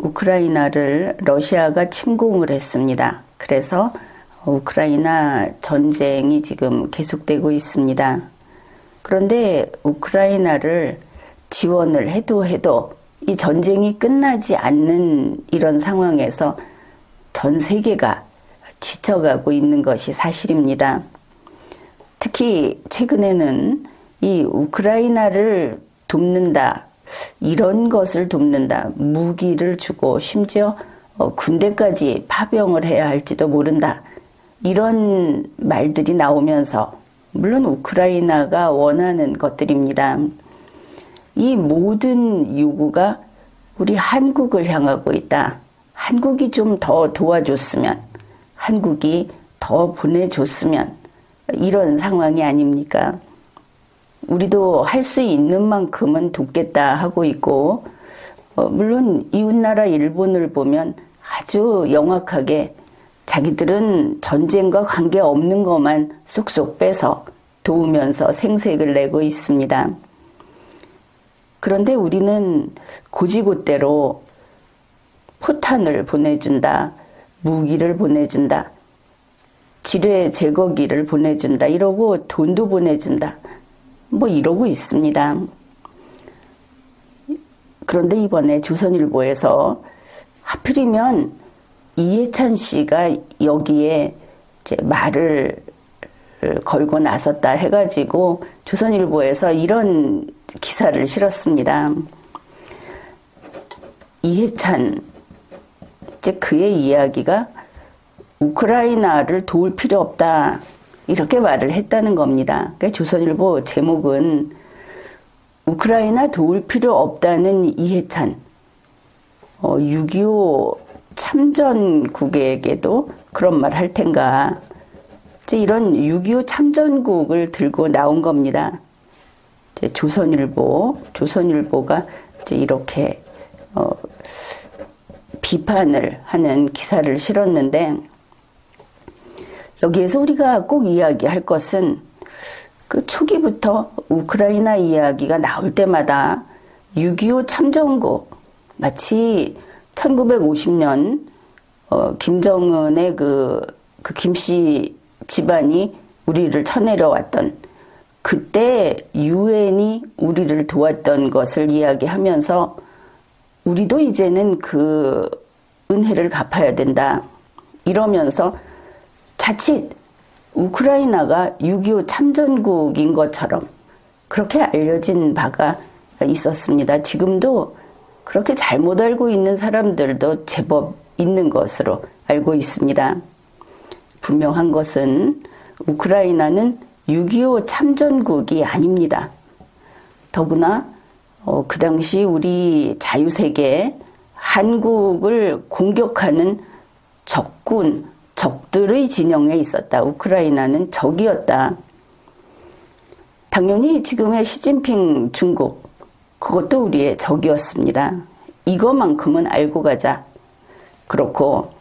우크라이나를 러시아가 침공을 했습니다. 그래서 우크라이나 전쟁이 지금 계속되고 있습니다. 그런데 우크라이나를 지원을 해도 이 전쟁이 끝나지 않는 이런 상황에서 전 세계가 지쳐가고 있는 것이 사실입니다. 특히 최근에는 이 우크라이나를 돕는다, 이런 것을 돕는다, 무기를 주고 심지어 군대까지 파병을 해야 할지도 모른다, 이런 말들이 나오면서, 물론 우크라이나가 원하는 것들입니다. 이 모든 요구가 우리 한국을 향하고 있다. 한국이 좀 더 도와줬으면, 한국이 더 보내줬으면, 이런 상황이 아닙니까? 우리도 할 수 있는 만큼은 돕겠다 하고 있고, 물론 이웃나라 일본을 보면 아주 영악하게 자기들은 전쟁과 관계없는 것만 쏙쏙 빼서 도우면서 생색을 내고 있습니다. 그런데 우리는 고지고대로 포탄을 보내준다, 무기를 보내준다, 지뢰 제거기를 보내준다, 이러고 돈도 보내준다, 뭐 이러고 있습니다. 그런데 이번에 조선일보에서 하필이면 이해찬 씨가 여기에 이제 말을 걸고 나섰다 해가지고 조선일보에서 이런 기사를 실었습니다. 이해찬, 이제 그의 이야기가 우크라이나를 도울 필요 없다, 이렇게 말을 했다는 겁니다. 그러니까 조선일보 제목은 우크라이나 도울 필요 없다는 이해찬, 6.25 참전국에게도 그런 말 할 텐가, 이제 이런 6.25 참전국을 들고 나온 겁니다. 이제 조선일보가 이제 이렇게 비판을 하는 기사를 실었는데, 여기에서 우리가 꼭 이야기할 것은 그 초기부터 우크라이나 이야기가 나올 때마다 6.25 참전국, 마치 1950년 김정은의 그 김씨 집안이 우리를 쳐내려왔던 그때 유엔이 우리를 도왔던 것을 이야기하면서 우리도 이제는 그 은혜를 갚아야 된다, 이러면서 자칫 우크라이나가 6.25 참전국인 것처럼 그렇게 알려진 바가 있었습니다. 지금도 그렇게 잘못 알고 있는 사람들도 제법 있는 것으로 알고 있습니다. 분명한 것은 우크라이나는 6.25 참전국이 아닙니다. 더구나 그 당시 우리 자유세계 한국을 공격하는 적들의 진영에 있었다. 우크라이나는 적이었다. 당연히 지금의 시진핑 중국, 그것도 우리의 적이었습니다. 이것만큼은 알고 가자. 그렇고,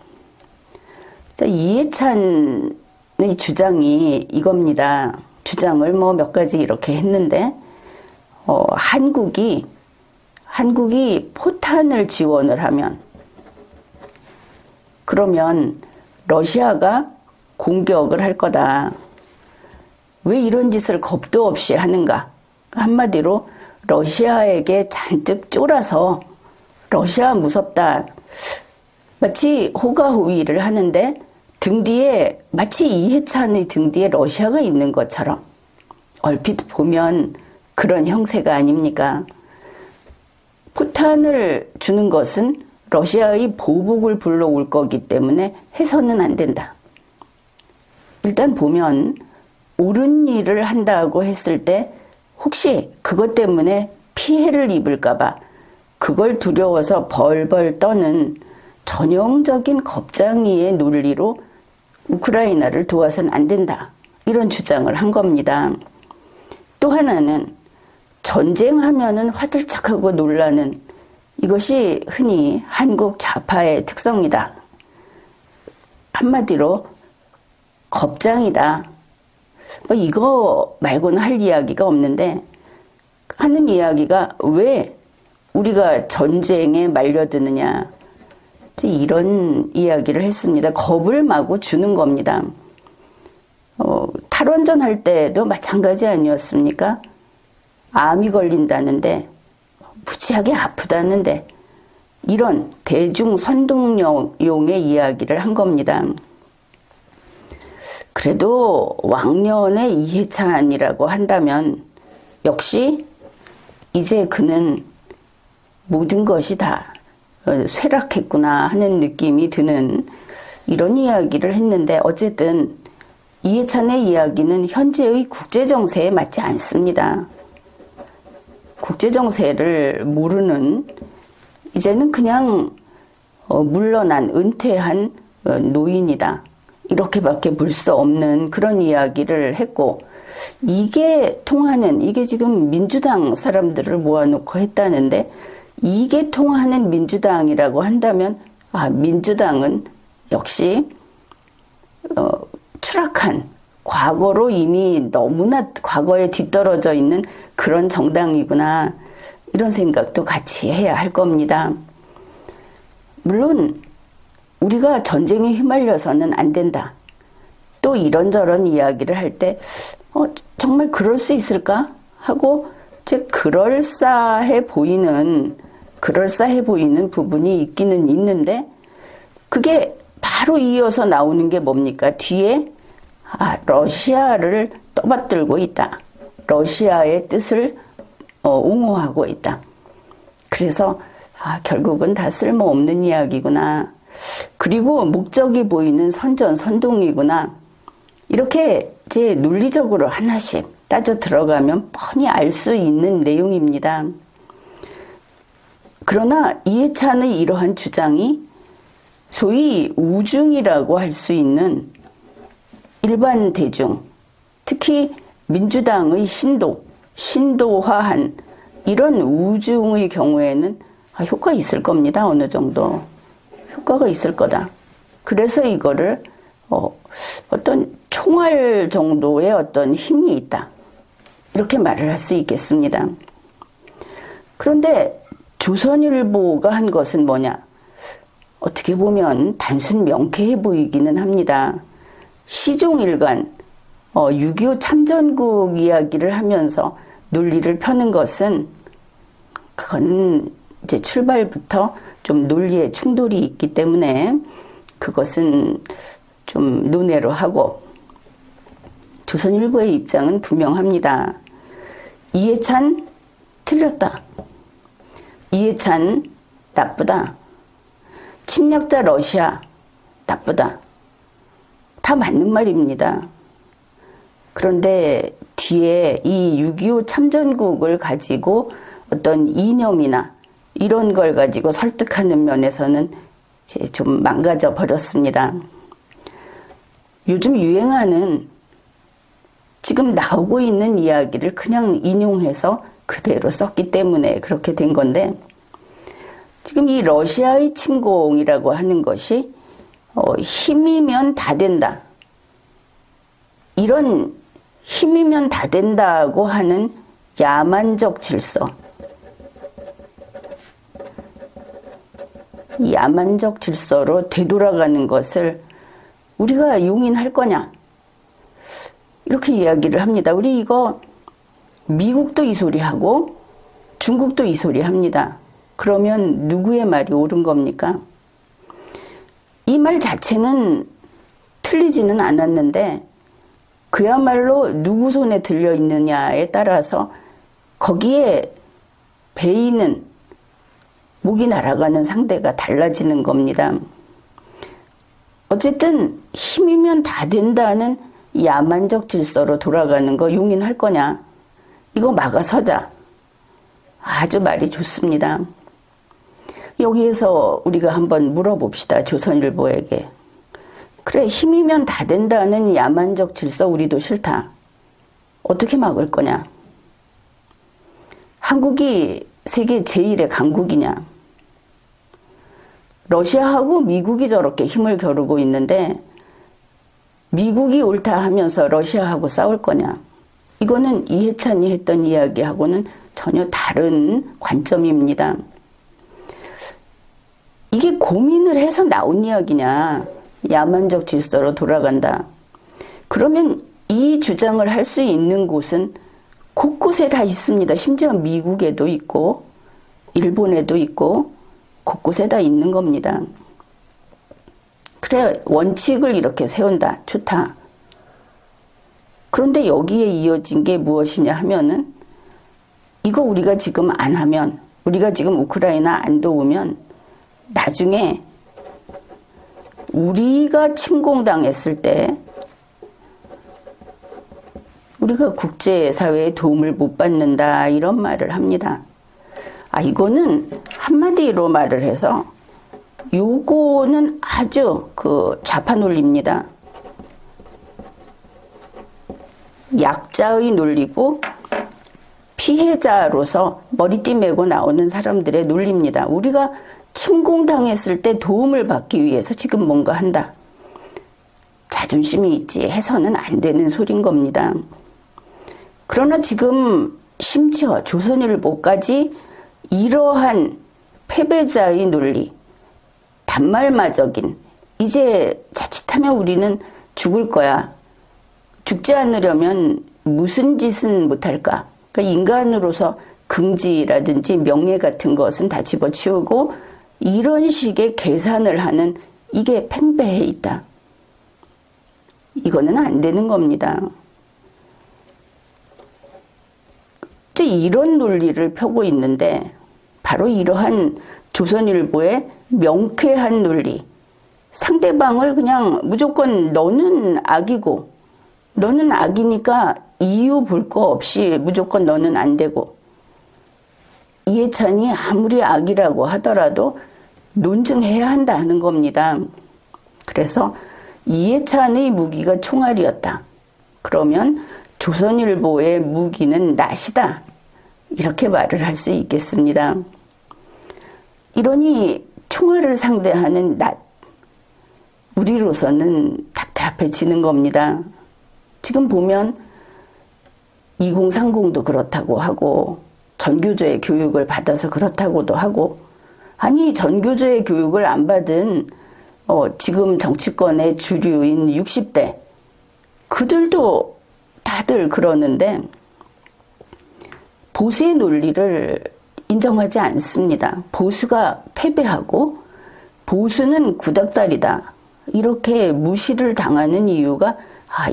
이해찬의 주장이 이겁니다. 주장을 뭐 몇 가지 이렇게 했는데, 한국이 포탄을 지원을 하면, 그러면 러시아가 공격을 할 거다. 왜 이런 짓을 겁도 없이 하는가? 한마디로 러시아에게 잔뜩 쫄아서 러시아 무섭다, 마치 호가호위를 하는데 등 뒤에, 마치 이해찬의 등 뒤에 러시아가 있는 것처럼 얼핏 보면 그런 형세가 아닙니까? 포탄을 주는 것은 러시아의 보복을 불러올 거기 때문에 해서는 안 된다. 일단 보면 옳은 일을 한다고 했을 때 혹시 그것 때문에 피해를 입을까봐 그걸 두려워서 벌벌 떠는 전형적인 겁쟁이의 논리로 우크라이나를 도와서는 안 된다, 이런 주장을 한 겁니다. 또 하나는 전쟁하면은 화들짝하고 놀라는, 이것이 흔히 한국 좌파의 특성이다. 한마디로 겁장이다. 뭐 이거 말고는 할 이야기가 없는데, 하는 이야기가 왜 우리가 전쟁에 말려드느냐, 이런 이야기를 했습니다. 겁을 마구 주는 겁니다. 탈원전 할 때도 마찬가지 아니었습니까? 암이 걸린다는데, 무지하게 아프다는데, 이런 대중 선동용의 이야기를 한 겁니다. 그래도 왕년의 이해찬이라고 한다면 역시 이제 그는 모든 것이 다 쇠락했구나 하는 느낌이 드는 이런 이야기를 했는데, 어쨌든 이해찬의 이야기는 현재의 국제정세에 맞지 않습니다. 국제정세를 모르는, 이제는 그냥 물러난 은퇴한 노인이다, 이렇게밖에 볼 수 없는 그런 이야기를 했고, 이게 통하는, 이게 지금 민주당 사람들을 모아놓고 했다는데, 이게 통하는 민주당이라고 한다면, 민주당은 역시 추락한, 과거로 이미 너무나 과거에 뒤떨어져 있는 그런 정당이구나, 이런 생각도 같이 해야 할 겁니다. 물론 우리가 전쟁에 휘말려서는 안 된다, 또 이런저런 이야기를 할 때 정말 그럴 수 있을까 하고 그럴싸해 보이는 부분이 있기는 있는데, 그게 바로 이어서 나오는 게 뭡니까? 뒤에 러시아를 떠받들고 있다, 러시아의 뜻을 옹호하고 있다. 그래서 결국은 다 쓸모없는 이야기구나, 그리고 목적이 보이는 선전선동이구나, 이렇게 이제 논리적으로 하나씩 따져 들어가면 뻔히 알 수 있는 내용입니다. 그러나 이해찬의 이러한 주장이 소위 우중이라고 할 수 있는 일반 대중, 특히 민주당의 신도화한 이런 우중의 경우에는 효과 있을 겁니다. 어느 정도 효과가 있을 거다. 그래서 이거를 어떤 총알 정도의 어떤 힘이 있다, 이렇게 말을 할 수 있겠습니다. 그런데 조선일보가 한 것은 뭐냐? 어떻게 보면 단순 명쾌해 보이기는 합니다. 시종일관 6.25 참전국 이야기를 하면서 논리를 펴는 것은, 그건 이제 출발부터 좀 논리의 충돌이 있기 때문에 그것은 좀 논외로 하고, 조선일보의 입장은 분명합니다. 이해찬 틀렸다, 이해찬 나쁘다, 침략자 러시아 나쁘다, 다 맞는 말입니다. 그런데 뒤에 이 6.25 참전국을 가지고 어떤 이념이나 이런 걸 가지고 설득하는 면에서는 이제 좀 망가져 버렸습니다. 요즘 유행하는, 지금 나오고 있는 이야기를 그냥 인용해서 그대로 썼기 때문에 그렇게 된 건데, 지금 이 러시아의 침공이라고 하는 것이 힘이면 다 된다, 이런 힘이면 다 된다고 하는 야만적 질서, 야만적 질서로 되돌아가는 것을 우리가 용인할 거냐, 이렇게 이야기를 합니다. 우리 이거 미국도 이 소리 하고 중국도 이 소리 합니다. 그러면 누구의 말이 옳은 겁니까? 이 말 자체는 틀리지는 않았는데, 그야말로 누구 손에 들려 있느냐에 따라서 거기에 베이는, 목이 날아가는 상대가 달라지는 겁니다. 어쨌든 힘이면 다 된다는 야만적 질서로 돌아가는 거 용인할 거냐, 이거 막아서자. 아주 말이 좋습니다. 여기에서 우리가 한번 물어봅시다, 조선일보에게. 그래, 힘이면 다 된다는 야만적 질서 우리도 싫다, 어떻게 막을 거냐? 한국이 세계 제1의 강국이냐? 러시아하고 미국이 저렇게 힘을 겨루고 있는데 미국이 옳다 하면서 러시아하고 싸울 거냐? 이거는 이해찬이 했던 이야기하고는 전혀 다른 관점입니다. 이게 고민을 해서 나온 이야기냐. 야만적 질서로 돌아간다. 그러면 이 주장을 할 수 있는 곳은 곳곳에 다 있습니다. 심지어 미국에도 있고 일본에도 있고 곳곳에 다 있는 겁니다. 그래, 원칙을 이렇게 세운다. 좋다. 그런데 여기에 이어진 게 무엇이냐 하면은 이거 우리가 지금 안 하면, 우리가 지금 우크라이나 안 도우면 나중에 우리가 침공당했을 때 우리가 국제사회의 도움을 못 받는다, 이런 말을 합니다. 이거는 한마디로 말을 해서 요거는 아주 좌파 논리입니다. 약자의 논리고 피해자로서 머리띠 메고 나오는 사람들의 논리입니다. 우리가 침공당했을 때 도움을 받기 위해서 지금 뭔가 한다. 자존심이 있지 해서는 안 되는 소린 겁니다. 그러나 지금 심지어 조선일보까지 이러한 패배자의 논리, 단말마적인, 이제 자칫하면 우리는 죽을 거야. 죽지 않으려면 무슨 짓은 못할까? 그러니까 인간으로서 긍지라든지 명예 같은 것은 다 집어치우고 이런 식의 계산을 하는, 이게 팽배해 있다. 이거는 안 되는 겁니다. 이런 논리를 펴고 있는데 바로 이러한 조선일보의 명쾌한 논리, 상대방을 그냥 무조건 너는 악이고 너는 악이니까 이유 볼 거 없이 무조건 너는 안 되고, 이해찬이 아무리 악이라고 하더라도 논증해야 한다는 겁니다. 그래서 이해찬의 무기가 총알이었다. 그러면 조선일보의 무기는 낫이다. 이렇게 말을 할 수 있겠습니다. 이러니 총알을 상대하는 낫, 우리로서는 답답해지는 겁니다. 지금 보면 2030도 그렇다고 하고 전교조의 교육을 받아서 그렇다고도 하고, 아니 전교조의 교육을 안 받은 지금 정치권의 주류인 60대 그들도 다들 그러는데 보수의 논리를 인정하지 않습니다. 보수가 패배하고 보수는 구닥다리다, 이렇게 무시를 당하는 이유가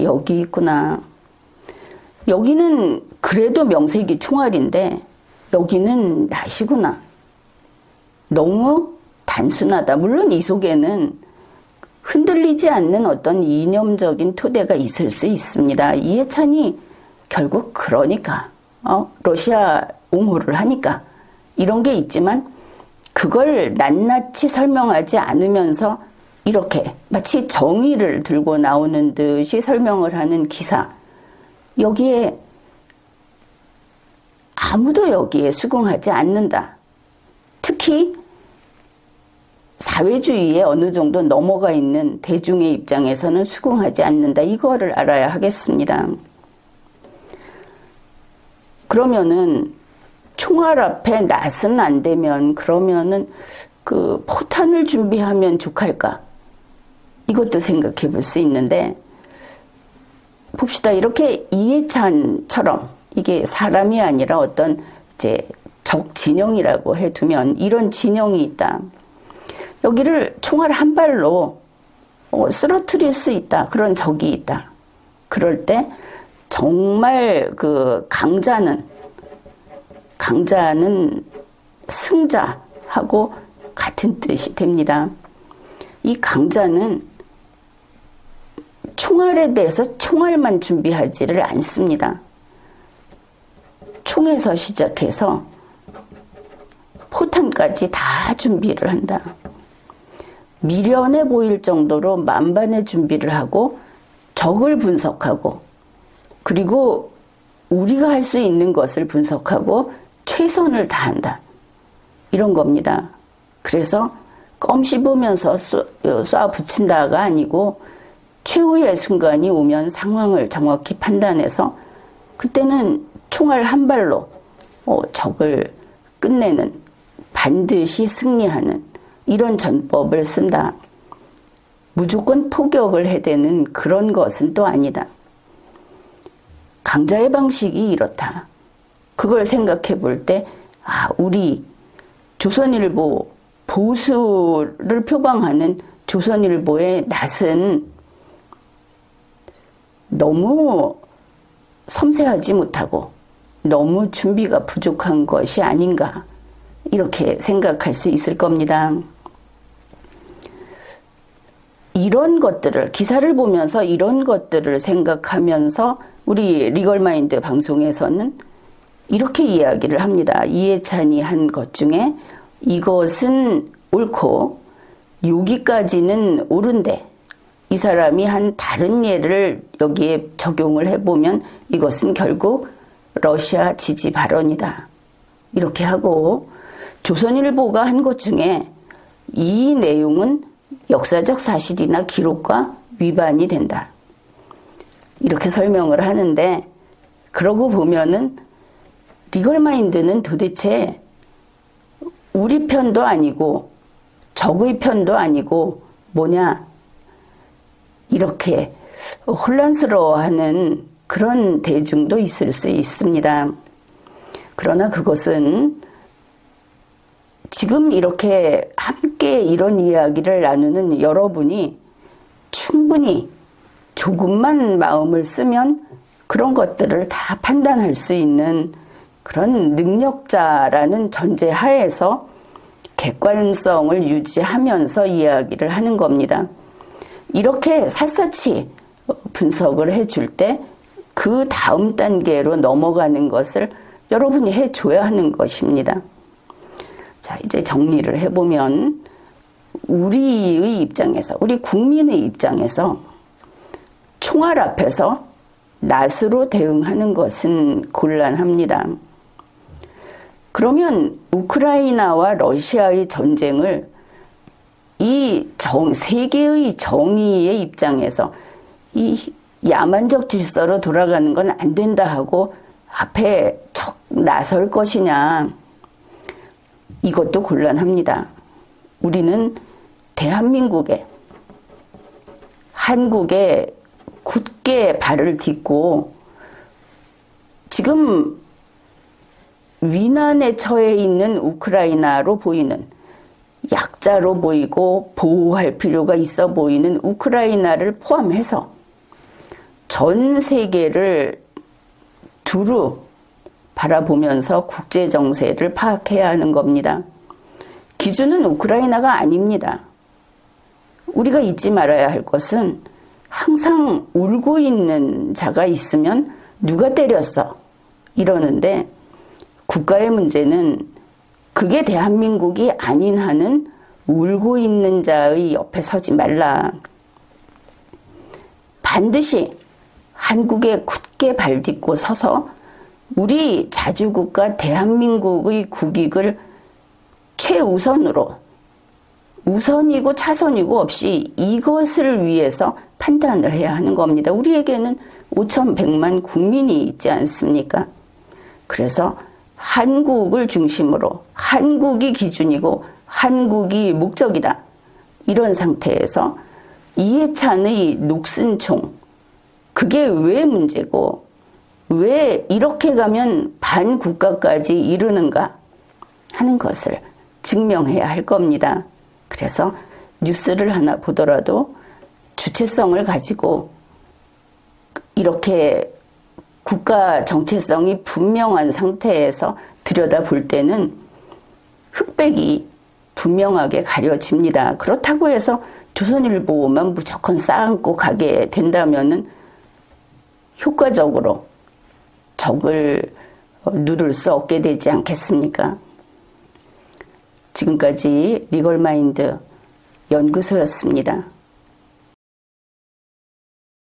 여기 있구나. 여기는 그래도 명색이 총알인데 여기는 낫이구나. 너무 단순하다. 물론 이 속에는 흔들리지 않는 어떤 이념적인 토대가 있을 수 있습니다. 이해찬이 결국 그러니까 러시아 옹호를 하니까 이런 게 있지만, 그걸 낱낱이 설명하지 않으면서 이렇게 마치 정의를 들고 나오는 듯이 설명을 하는 기사, 여기에 아무도 여기에 수긍하지 않는다. 특히 사회주의에 어느 정도 넘어가 있는 대중의 입장에서는 수긍하지 않는다. 이거를 알아야 하겠습니다. 그러면은 총알 앞에 낫은 안 되면 그러면은 포탄을 준비하면 족할까? 이것도 생각해 볼 수 있는데, 봅시다. 이렇게 이해찬처럼 이게 사람이 아니라 어떤 이제 적 진영이라고 해두면 이런 진영이 있다. 여기를 총알 한 발로 쓰러뜨릴 수 있다. 그런 적이 있다. 그럴 때 정말 강자는 승자하고 같은 뜻이 됩니다. 이 강자는 총알에 대해서 총알만 준비하지를 않습니다. 총에서 시작해서 포탄까지 다 준비를 한다. 미련해 보일 정도로 만반의 준비를 하고 적을 분석하고, 그리고 우리가 할 수 있는 것을 분석하고 최선을 다한다. 이런 겁니다. 그래서 껌 씹으면서 쏴 붙인다가 아니고 최후의 순간이 오면 상황을 정확히 판단해서 그때는 총알 한 발로 적을 끝내는, 반드시 승리하는 이런 전법을 쓴다. 무조건 포격을 해대는 그런 것은 또 아니다. 강자의 방식이 이렇다. 그걸 생각해 볼 때, 우리 조선일보 보수를 표방하는 조선일보의 낯은 너무 섬세하지 못하고 너무 준비가 부족한 것이 아닌가, 이렇게 생각할 수 있을 겁니다. 이런 것들을, 기사를 보면서 이런 것들을 생각하면서 우리 리걸마인드 방송에서는 이렇게 이야기를 합니다. 이해찬이 한 것 중에 이것은 옳고 여기까지는 옳은데 이 사람이 한 다른 예를 여기에 적용을 해보면 이것은 결국 러시아 지지 발언이다. 이렇게 하고, 조선일보가 한 것 중에 이 내용은 역사적 사실이나 기록과 위반이 된다. 이렇게 설명을 하는데, 그러고 보면은 리걸마인드는 도대체 우리 편도 아니고 적의 편도 아니고 뭐냐, 이렇게 혼란스러워하는 그런 대중도 있을 수 있습니다. 그러나 그것은 지금 이렇게 함께 이런 이야기를 나누는 여러분이 충분히 조금만 마음을 쓰면 그런 것들을 다 판단할 수 있는 그런 능력자라는 전제 하에서 객관성을 유지하면서 이야기를 하는 겁니다. 이렇게 샅샅이 분석을 해줄 때 그 다음 단계로 넘어가는 것을 여러분이 해줘야 하는 것입니다. 자, 이제 정리를 해보면 우리의 입장에서, 우리 국민의 입장에서 총알 앞에서 낫으로 대응하는 것은 곤란합니다. 그러면 우크라이나와 러시아의 전쟁을 이 세계의 정의의 입장에서 이 야만적 질서로 돌아가는 건 안 된다 하고 앞에 척 나설 것이냐, 이것도 곤란합니다. 우리는 대한민국에, 한국에 굳게 발을 딛고 지금 위난에 처해 있는 우크라이나로 보이는, 약자로 보이고 보호할 필요가 있어 보이는 우크라이나를 포함해서 전 세계를 두루 바라보면서 국제 정세를 파악해야 하는 겁니다. 기준은 우크라이나가 아닙니다. 우리가 잊지 말아야 할 것은 항상 울고 있는 자가 있으면 누가 때렸어 이러는데, 국가의 문제는 그게 대한민국이 아닌 한은 울고 있는 자의 옆에 서지 말라. 반드시 한국에 굳게 발딛고 서서 우리 자주국가 대한민국의 국익을 최우선으로, 우선이고 차선이고 없이 이것을 위해서 판단을 해야 하는 겁니다. 우리에게는 5,100만 국민이 있지 않습니까? 그래서 한국을 중심으로, 한국이 기준이고 한국이 목적이다, 이런 상태에서 이해찬의 녹슨총, 그게 왜 문제고 왜 이렇게 가면 반국가까지 이르는가 하는 것을 증명해야 할 겁니다. 그래서 뉴스를 하나 보더라도 주체성을 가지고 이렇게 국가 정체성이 분명한 상태에서 들여다볼 때는 흑백이 분명하게 가려집니다. 그렇다고 해서 조선일보만 무조건 쌓아안고 가게 된다면은 효과적으로 적을 누를 수 없게 되지 않겠습니까? 지금까지 리걸마인드 연구소였습니다.